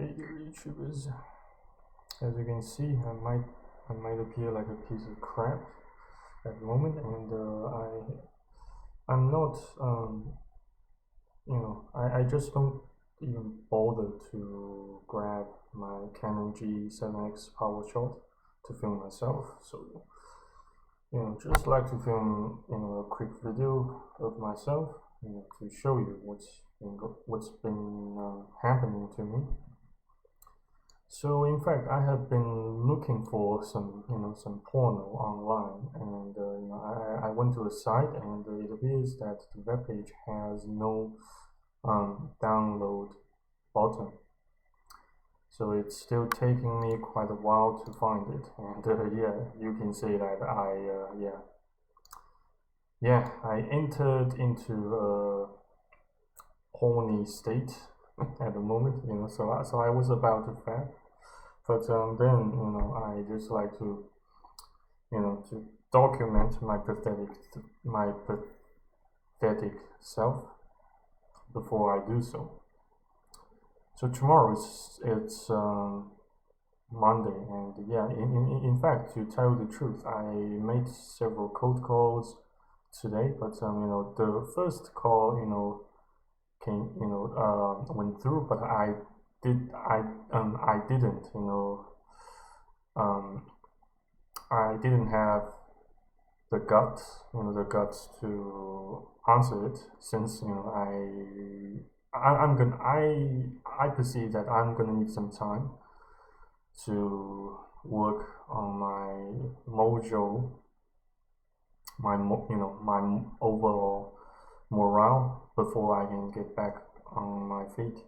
Hey dear YouTubers, as you can see, I might appear like a piece of crap at the moment, and I'm not I just don't even bother to grab my Canon G7X power shot to film myself. So just like to film a quick video of myself, to show you what's been happening to me. So in fact, I have been looking for some porno online, and I went to a site, and it appears that the web page has no download button. So it's still taking me quite a while to find it, and yeah, you can say that I entered into a horny state at the moment, so I was about to fap, but then I just like to to document my pathetic self before I do so. So tomorrow it's Monday, and yeah, in fact, to tell you the truth, I made several cold calls today, but the first call went through, but I didn't I didn't have the guts to answer it, since I perceive that I'm gonna need some time to work on my mojo, my overall morale before I can get back on my feet.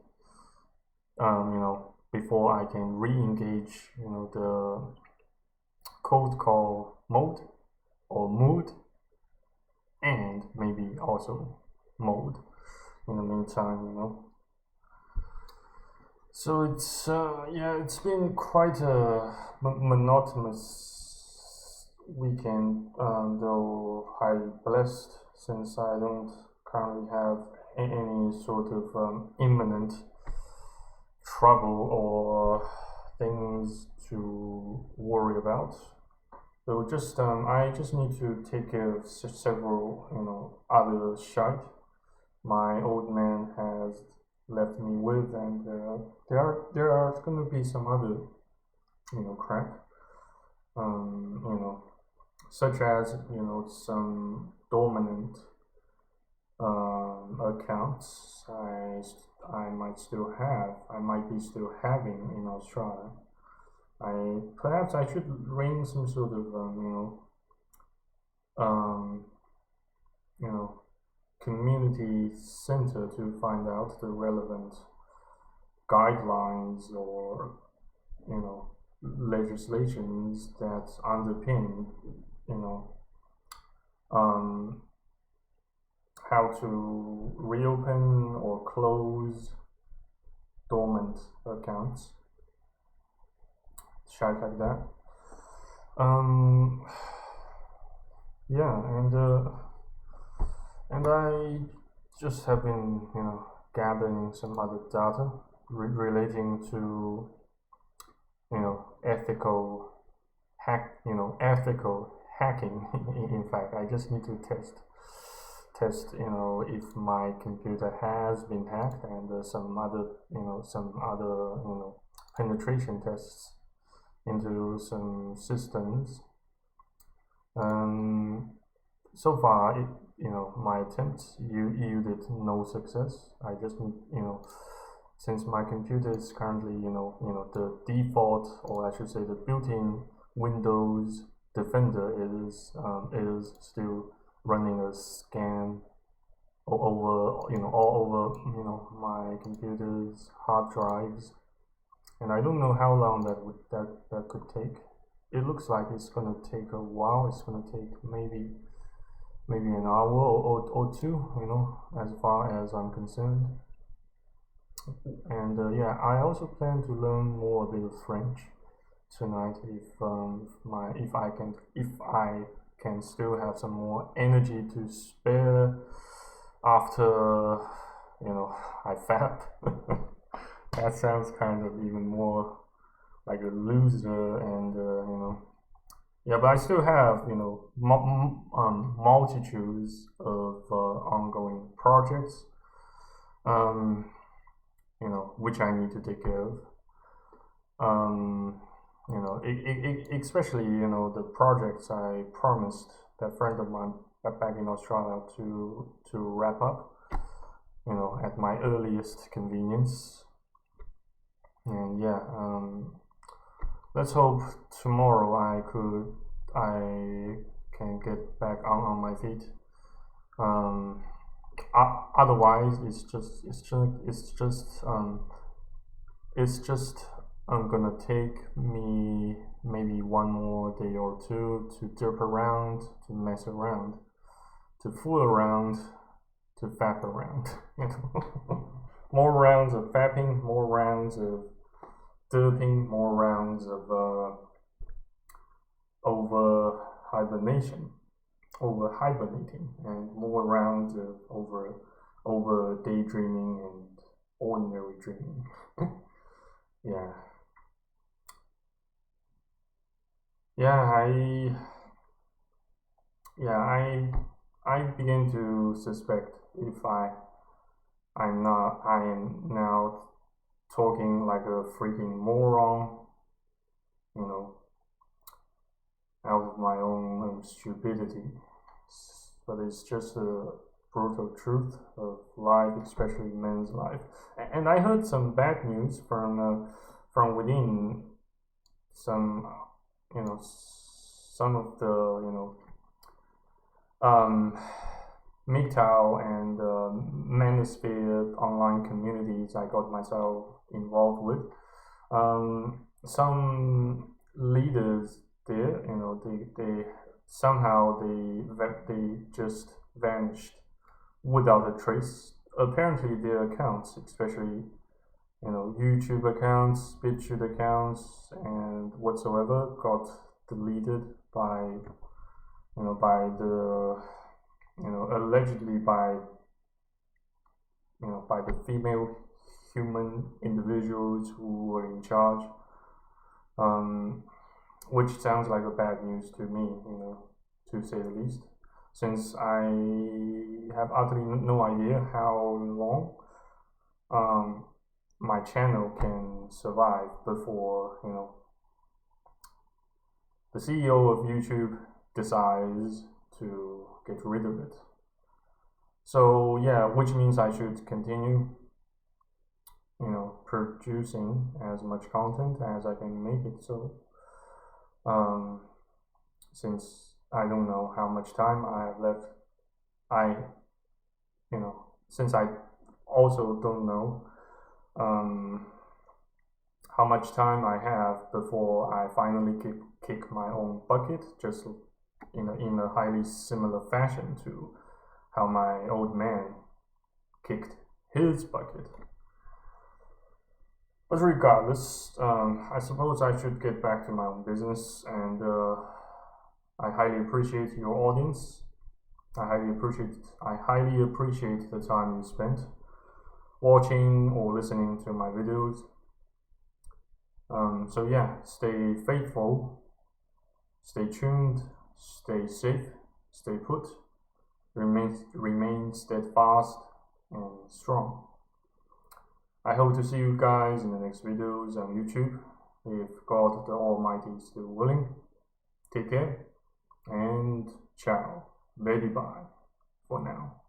Before I can re-engage, the cold call mode or mood, and maybe also mode in the meantime. So it's been quite a monotonous weekend, though highly blessed, since I don't currently have any sort of imminent trouble or things to worry about. So I just need to take care of several other shite my old man has left me with, and there are gonna be some other crap, such as some dormant accounts I might be still having in Australia. Perhaps I should ring some sort of community center to find out the relevant guidelines or legislations that underpin how to reopen or close dormant accounts, shit like that. Yeah, and I just have been gathering some other data relating to ethical hacking. In fact, I just need to test if my computer has been hacked, and some other penetration tests into some systems. So far, my attempts yielded no success. I just need since my computer is currently the default, or I should say the built-in Windows Defender is still running a scan all over my computer's hard drives, and I don't know how long that could take. It looks like it's gonna take a while. It's gonna take maybe an hour or two, as far as I'm concerned. And yeah, I also plan to learn more a bit of French tonight, if I can still have some more energy to spare after I fap. That sounds kind of even more like a loser, and yeah. But I still have multitudes of ongoing projects, which I need to take care of. Especially the projects I promised that friend of mine back in Australia to wrap up, at my earliest convenience. And yeah, let's hope tomorrow I can get back on my feet. Otherwise, it's just gonna take me maybe one more day or two to derp around, to mess around, to fool around, to fap around. More rounds of fapping, more rounds of derping, more rounds of hibernating, and more rounds of over daydreaming and ordinary dreaming. Yeah. I begin to suspect if I am now talking like a freaking moron, out of my own stupidity. But it's just a brutal truth of life, especially men's life. And I heard some bad news from within some some of the MGTOW and manosphere online communities I got myself involved with. Some leaders there, they somehow they just vanished without a trace. Apparently, their accounts, especially YouTube accounts, BitChute accounts, and whatsoever, got deleted by the allegedly by the female human individuals who were in charge, which sounds like a bad news to me, to say the least, since I have utterly no idea how long my channel can survive before the CEO of YouTube decides to get rid of it. So yeah, which means I should continue producing as much content as I can make it. So since I don't know how much time I have left, since I also don't know how much time I have before I finally kick my own bucket, just in a highly similar fashion to how my old man kicked his bucket. But regardless, I suppose I should get back to my own business, and I highly appreciate your audience. I highly appreciate the time you spent watching or listening to my videos. So yeah, stay faithful, stay tuned, stay safe, stay put, remain steadfast and strong. I hope to see you guys in the next videos on YouTube, if God the Almighty is still willing. Take care, and ciao, baby bye for now.